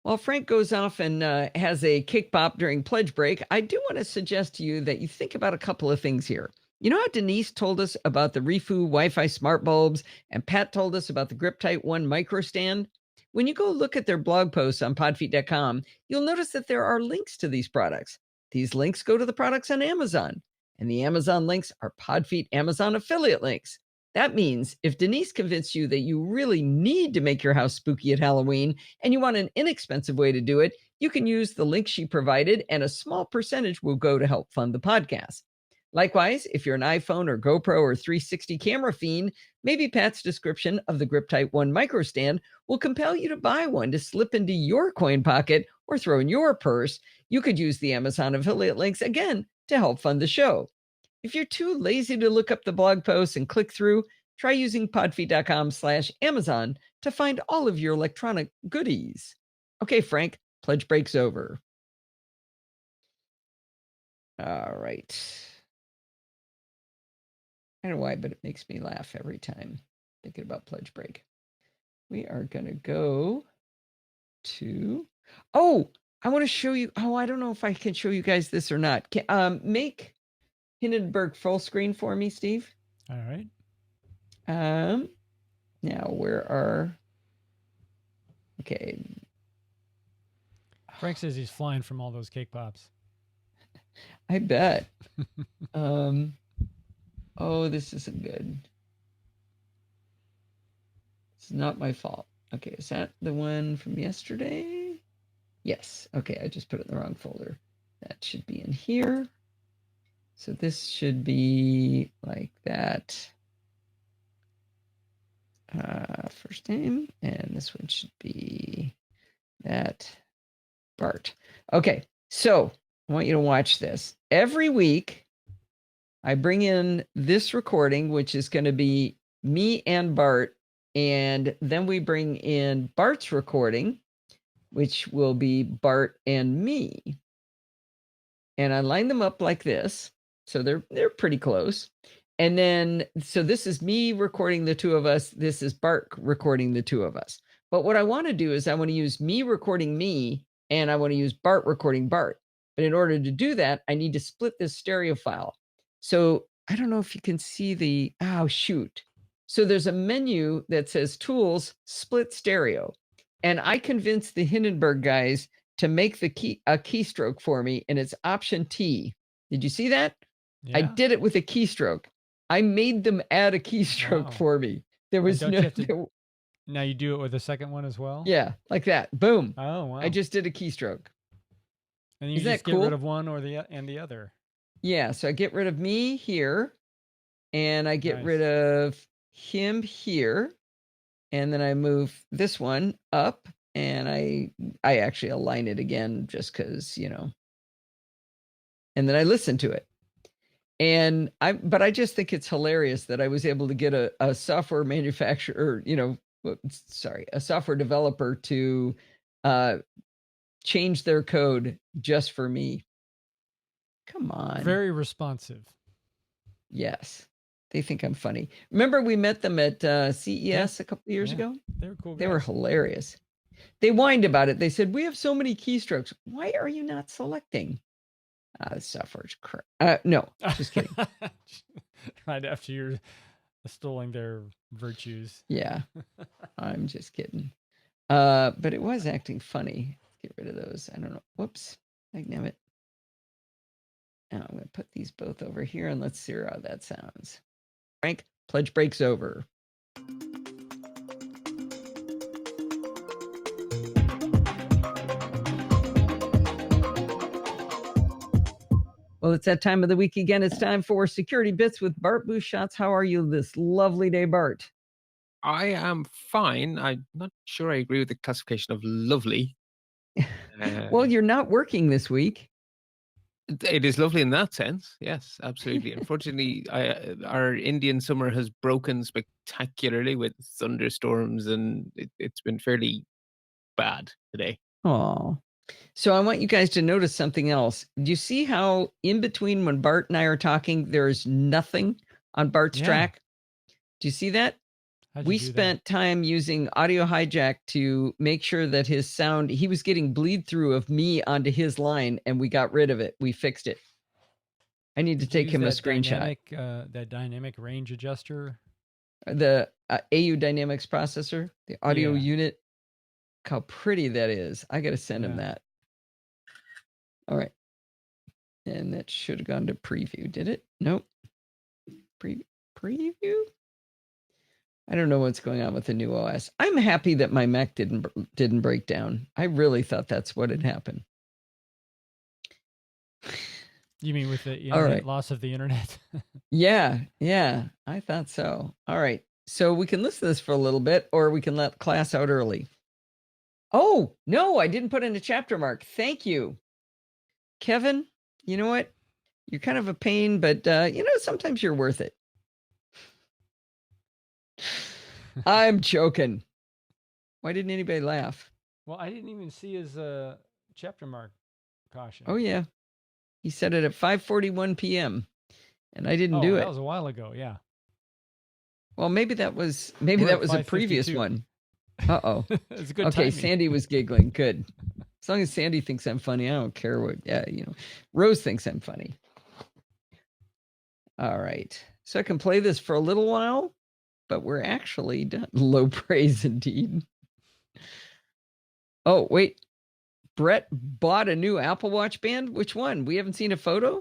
While Frank goes off and has a kick pop during pledge break, I do want to suggest to you that you think about a couple of things here. You know how Denise told us about the Rifu Wi-Fi smart bulbs and Pat told us about the GripTight 1 micro stand? When you go look at their blog posts on podfeet.com, you'll notice that there are links to these products. These links go to the products on Amazon, and the Amazon links are Podfeet Amazon affiliate links. That means if Denise convinced you that you really need to make your house spooky at Halloween and you want an inexpensive way to do it, you can use the link she provided, and a small percentage will go to help fund the podcast. Likewise, if you're an iPhone or GoPro or 360 camera fiend, maybe Pat's description of the GripTight 1 micro stand will compel you to buy one to slip into your coin pocket or throw in your purse. You could use the Amazon affiliate links again to help fund the show. If you're too lazy to look up the blog posts and click through, try using podfeet.com/Amazon to find all of your electronic goodies. Okay, Frank, pledge break's over. All right. I don't know why, but it makes me laugh every time thinking about pledge break. We are going to go to, I want to show you. I don't know if I can show you guys this or not. Make Hindenburg full screen for me, Steve. All right. Now okay. Frank says he's flying from all those cake pops. I bet. This isn't good. It's not my fault. Okay, is that the one from yesterday? Yes. Okay, I just put it in the wrong folder. That should be in here. So this should be like that. First name, and this one should be that Bart. Okay, so I want you to watch this. Every week, I bring in this recording, which is going to be me and Bart, and then we bring in Bart's recording, which will be Bart and me. And I line them up like this, so they're pretty close. And then, so this is me recording the two of us. This is Bart recording the two of us. But what I want to do is I want to use me recording me, and I want to use Bart recording Bart. But in order to do that, I need to split this stereo file. So I don't know if you can see So there's a menu that says Tools, Split Stereo. And I convinced the Hindenburg guys to make a keystroke for me, and it's Option T. Did you see that? Yeah. I did it with a keystroke. I made them add a keystroke for me. There was Now you do it with the second one as well? Yeah, like that. Boom. Oh, wow. I just did a keystroke. And you just get rid of one or the other. Yeah, so I get rid of me here, and I get rid of him here, and then I move this one up, and I actually align it again just because, and then I listen to it. And I just think it's hilarious that I was able to get a software manufacturer, a software developer to change their code just for me. Come on. Very responsive. Yes. They think I'm funny. Remember we met them at CES a couple of years ago? They were cool guys. They were hilarious. They whined about it. They said, we have so many keystrokes. Why are you not selecting? The software's crap. No, just kidding. Right after you're stealing their virtues. Yeah, I'm just kidding. But it was acting funny. Let's get rid of those. I don't know. Whoops. Dagnabbit. Now I'm going to put these both over here, and let's see how that sounds. Frank, pledge break's over. Well, it's that time of the week again. It's time for Security Bits with Bart Busschots. How are you this lovely day, Bart? I am fine. I'm not sure I agree with the classification of lovely. Well, you're not working this week. It is lovely in that sense. Yes, absolutely. Unfortunately, our Indian summer has broken spectacularly with thunderstorms, and it's been fairly bad today. Oh. So I want you guys to notice something else. Do you see how in between when Bart and I are talking, there's nothing on Bart's track? Do you see that? How'd you We do that? spent time using Audio Hijack to make sure that his sound, he was getting bleed through of me onto his line, and we got rid of it. We fixed it. I need to Did you take use him a that screenshot. that dynamic range adjuster? The AU Dynamics processor, the audio Yeah. unit. Look how pretty that is. I got to send him Yeah. that. All right. And that should have gone to preview, did it? Nope. Preview? I don't know what's going on with the new OS. I'm happy that my Mac didn't break down. I really thought that's what had happened. You mean with the All internet right. loss of the internet? Yeah, I thought so. All right. So we can listen to this for a little bit, or we can let class out early. Oh, no, I didn't put in a chapter mark. Thank you. Kevin, you know what? You're kind of a pain, but sometimes you're worth it. I'm joking. Why didn't anybody laugh? Well, I didn't even see his chapter mark caution. Oh, yeah. He said it at 5:41 p.m. and I didn't do that it. was a while ago. Yeah. Well, maybe that was We're at a previous 5:52. one. Uh-oh. It's a good Okay, timing. Sandy was giggling. Good. As long as Sandy thinks I'm funny, I don't care what. Yeah, Rose thinks I'm funny. All right. So I can play this for a little while, but we're actually done. Low praise indeed. Oh, wait. Brett bought a new Apple Watch band? Which one? We haven't seen a photo?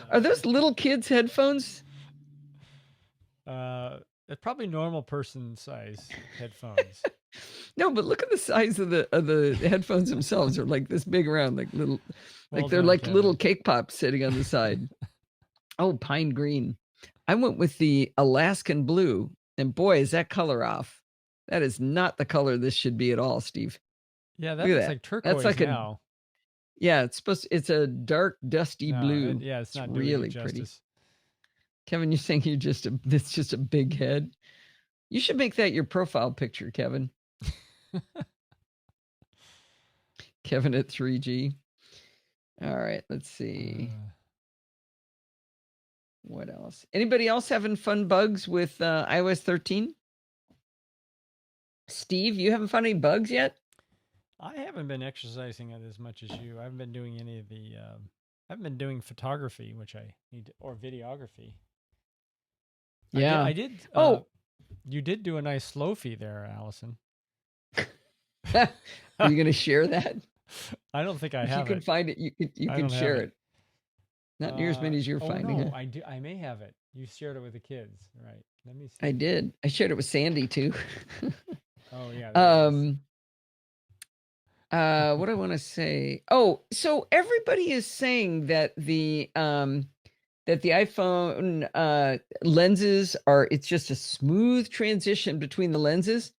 Are those little kids' headphones? It's probably normal person size headphones. No, but look at the size of the headphones themselves. They're like this big around, like little, Well they're done, like Kevin. little cake pops sitting on the side. Oh, pine green. I went with the Alaskan blue, and boy, is that color off. That is not the color this should be at all, Steve. Yeah, that Look at looks that. like turquoise That's like now. Yeah, it's a dark, dusty blue. It's not doing really it pretty. justice. Kevin, you're saying it's just a big head? You should make that your profile picture, Kevin. Kevin at 3G. All right, let's see. What else? Anybody else having fun bugs with iOS 13? Steve, you haven't found any bugs yet? I haven't been exercising it as much as you. I haven't been doing any of the. I haven't been doing photography, which I need, or videography. Yeah. I did. You did do a nice slow-fi there, Allison. Are you going to share that? I don't think I if have you can it. find it, you can share it. Not near as many as you're finding. No, huh? I do. I may have it. You shared it with the kids, right? Let me see. I did. I shared it with Sandy too. Oh yeah. There it is. What do I want to say? Oh, so everybody is saying that the iPhone lenses are, it's just a smooth transition between the lenses.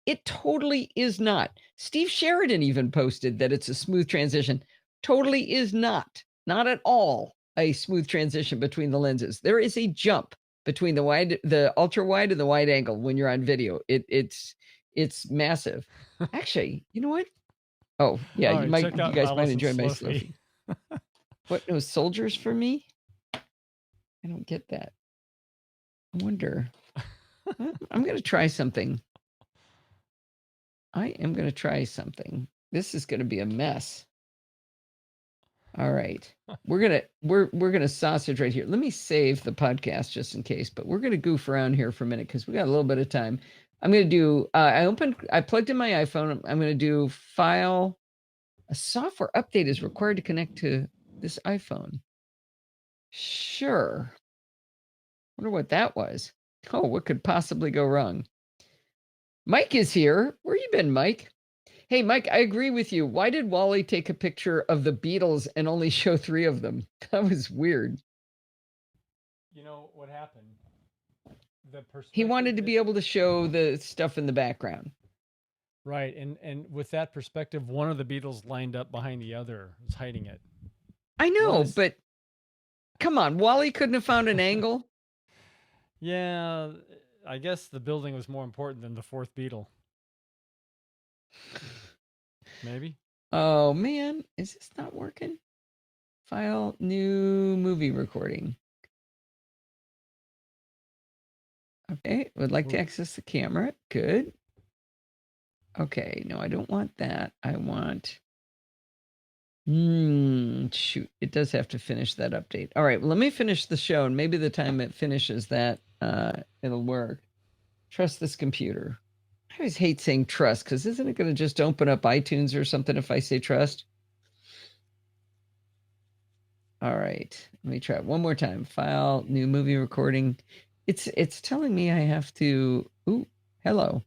It totally is not. Steve Sheridan even posted that it's a smooth transition. Totally is not. Not at all a smooth transition between the lenses. There is a jump between the ultra wide and the wide angle when you're on video. It's massive. Actually, you know what? Oh, yeah, All right, you guys might enjoy my Slow-fi. Slow-fi. What, no soldiers for me? I don't get that. I wonder. I'm going to try something. I am going to try something. This is going to be a mess. All right. We're going to sausage right here. Let me save the podcast just in case, but we're going to goof around here for a minute because we got a little bit of time. I'm going to do, I plugged in my iPhone. I'm going to do file. A software update is required to connect to this iPhone. Sure. Wonder what that was. Oh, what could possibly go wrong? Mike is here. Where you been, Mike? Hey, Mike, I agree with you. Why did Wally take a picture of the Beatles and only show 3 of them? That was weird. You know what happened? He wanted to be able to show the stuff in the background. Right, and with that perspective, one of the Beatles lined up behind the other, was hiding it. I know, but come on, Wally couldn't have found an angle. Yeah, I guess the building was more important than the 4th Beatle. Maybe. Oh man, is this not working? File, new movie recording. Okay, would like to Ooh. access the camera. Good. Okay, no, I don't want that. I want... shoot, it does have to finish that update. All right, well, let me finish the show, and maybe the time it finishes that, it'll work. Trust this computer. I always hate saying trust, because isn't it going to just open up iTunes or something if I say trust? All right, let me try it one more time. File, new movie recording. It's telling me I have to... Ooh, hello.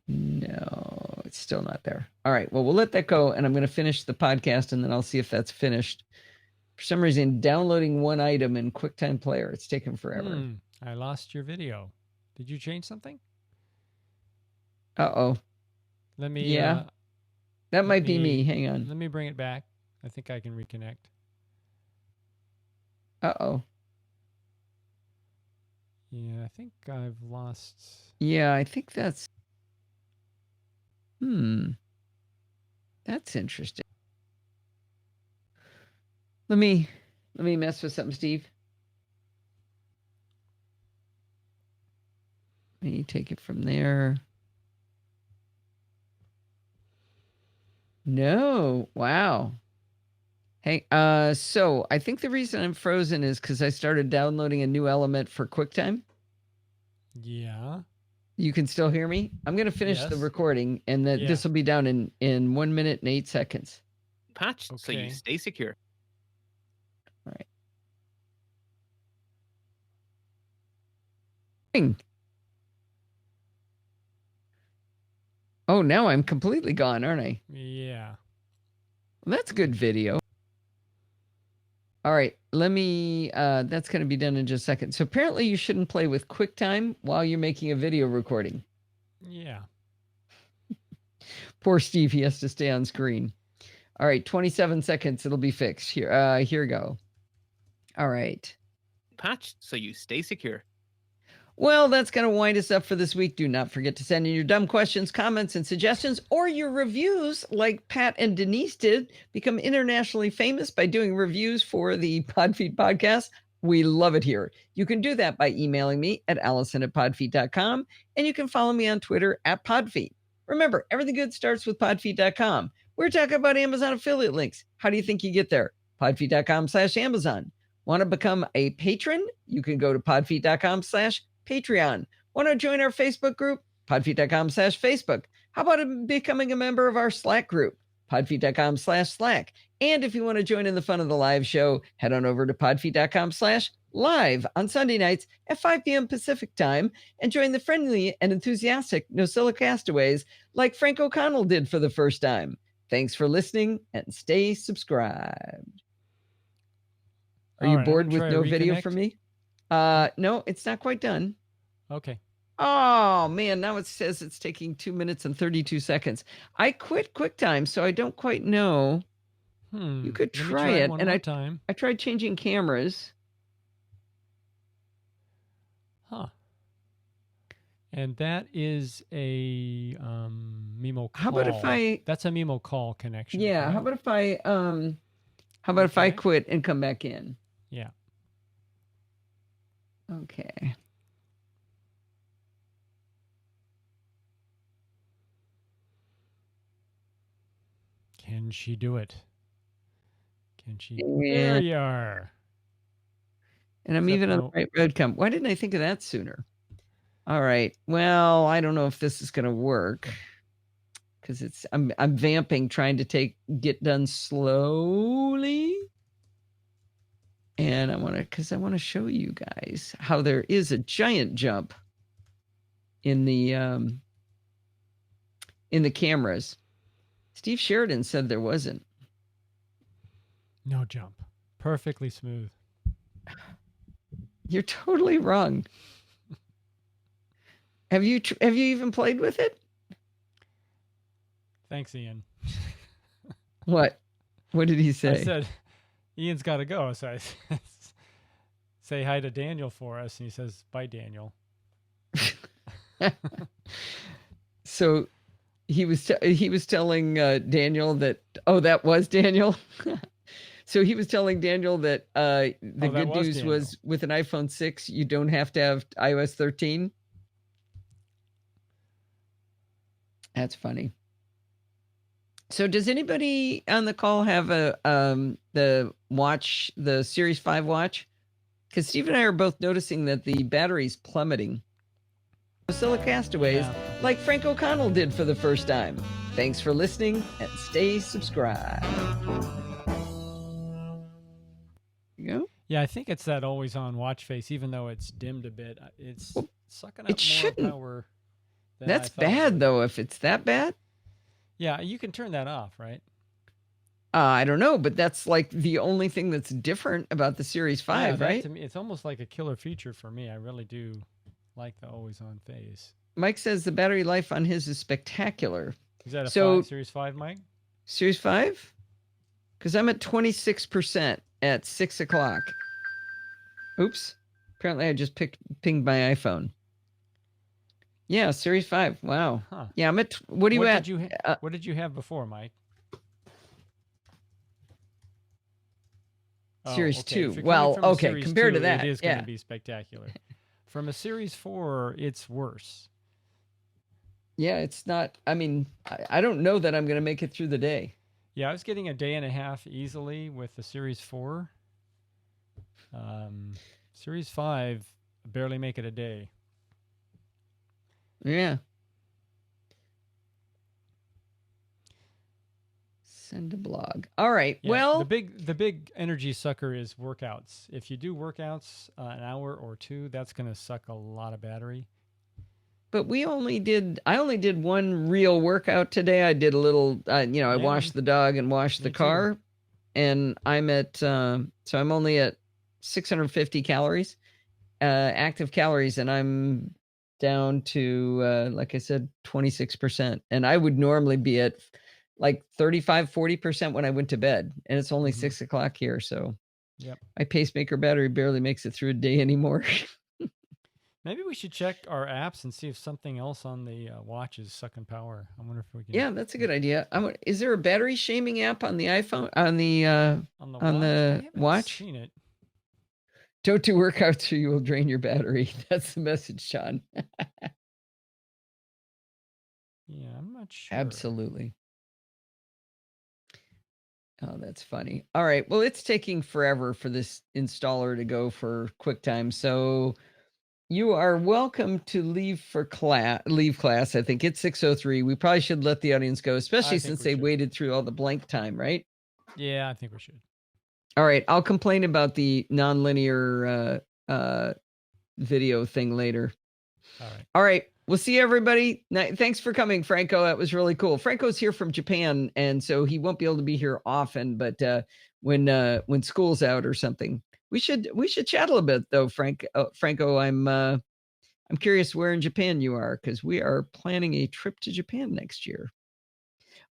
No, it's still not there. All right, well, we'll let that go, and I'm going to finish the podcast, and then I'll see if that's finished. For some reason, downloading one item in QuickTime Player, it's taken forever. I lost your video. Did you change something? Uh-oh. Let me... Yeah, that might be me. Hang on. Let me bring it back. I think I can reconnect. Uh-oh. Yeah, I think I've lost... Yeah, I think that's... That's interesting. Let me mess with something, Steve. Let me take it from there. No. Wow. Hey, so I think the reason I'm frozen is because I started downloading a new element for QuickTime. Yeah. You can still hear me? I'm going to finish the Yes. recording, and then this will be down in 1 minute and 8 seconds. Patched so you stay secure. All right. Bing. Oh, now I'm completely gone, aren't I? Yeah. Well, that's good video. All right, let me, that's going to be done in just a second. So apparently you shouldn't play with QuickTime while you're making a video recording. Yeah. Poor Steve, he has to stay on screen. All right, 27 seconds, it'll be fixed. Here we go. All right. Patched so you stay secure. Well, that's going to wind us up for this week. Do not forget to send in your dumb questions, comments, and suggestions, or your reviews like Pat and Denise did. Become internationally famous by doing reviews for the Podfeet podcast. We love it here. You can do that by emailing me at allison@podfeet.com, and you can follow me on Twitter @podfeet. Remember, everything good starts with podfeet.com. We're talking about Amazon affiliate links. How do you think you get there? podfeet.com/Amazon. Want to become a patron? You can go to podfeet.com/Patreon. Want to join our Facebook group? Podfeet.com/Facebook. How about becoming a member of our Slack group? Podfeet.com/Slack. And if you want to join in the fun of the live show, head on over to podfeet.com/live on Sunday nights at 5 p.m. Pacific time and join the friendly and enthusiastic NosillaCastaways like Frank O'Connell did for the first time. Thanks for listening and stay subscribed. Are you bored with no video from me? No, it's not quite done. Okay. Oh, man, now it says it's taking 2 minutes and 32 seconds. I quit QuickTime, so I don't quite know. You could try it. One more time. I tried changing cameras. Huh. And that is a Mimo call. How about if I... That's a Mimo call connection. Yeah, right? how about if I quit and come back in? Yeah. Okay. Can she do it? Can she? Yeah. There you are. And I'm even on the right road. Why didn't I think of that sooner? All right. Well, I don't know if this is going to work because I'm vamping, trying to get done slowly. And I want to show you guys how there is a giant jump in the cameras. Steve Sheridan said there wasn't. No jump. Perfectly smooth. You're totally wrong. Have you even played with it? Thanks, Ian. What? What did he say? I said, Ian's got to go. So I say hi to Daniel for us. And he says, bye, Daniel. So he was telling Daniel that, that was Daniel. So he was telling Daniel that the that good was news Daniel. was with an iPhone 6, you don't have to have iOS 13. That's funny. So does anybody on the call have a the Series 5 watch? Because Steve and I are both noticing that the battery's plummeting. Nosilla Castaways, like Frank O'Connell did for the first time. Thanks for listening and stay subscribed. You go? Yeah, I think it's that always on watch face, even though it's dimmed a bit. It's sucking up it shouldn't. more power. That's bad, though, if it's that bad. Yeah, you can turn that off, right? I don't know, but that's like the only thing that's different about the Series 5, right? To me, it's almost like a killer feature for me. I really do like the always on face. Mike says the battery life on his is spectacular. Is that a Series 5, Mike? Series 5? Because I'm at 26% at 6 o'clock. Oops. Apparently I just pinged my iPhone. Yeah, Series 5. Wow. Huh. Yeah, I'm at... What are you at? What did you have before, Mike? Series 2. Well, okay, compared to that, it is going to be spectacular. From a Series 4, it's worse. Yeah, it's not... I mean, I don't know that I'm going to make it through the day. Yeah, I was getting a day and a half easily with the Series 4. Series 5, barely make it a day. Yeah. Send a blog. All right. Yeah, well, the big energy sucker is workouts. If you do workouts an hour or two, that's going to suck a lot of battery. But I only did one real workout today. I did a little, I washed the dog and washed the car, and I'm at, so I'm only at 650 calories, active calories, and I'm down to, like I said, 26%. And I would normally be at like 35-40% when I went to bed, and it's only 6 o'clock here. So my pacemaker battery barely makes it through a day anymore. Maybe we should check our apps and see if something else on the watch is sucking power. I wonder if we can. Yeah, that's a good idea. Is there a battery shaming app on the iPhone, on the watch? Seen it. Don't do workouts or you will drain your battery. That's the message, Sean. Yeah, I'm not sure. Absolutely. Oh, that's funny. All right. Well, it's taking forever for this installer to go for QuickTime. So you are welcome to leave class. I think it's 6:03. We probably should let the audience go, especially since they waited through all the blank time, right? Yeah, I think we should. All right. I'll complain about the nonlinear video thing later. All right. All right. We'll see everybody. Thanks for coming, Franco. That was really cool. Franco's here from Japan, and so he won't be able to be here often. But when school's out or something, we should chat a little bit, though. Franco, I'm curious where in Japan you are, because we are planning a trip to Japan next year.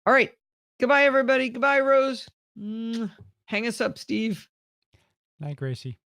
All right. Goodbye, everybody. Goodbye, Rose. Hang us up, Steve. Night, Gracie.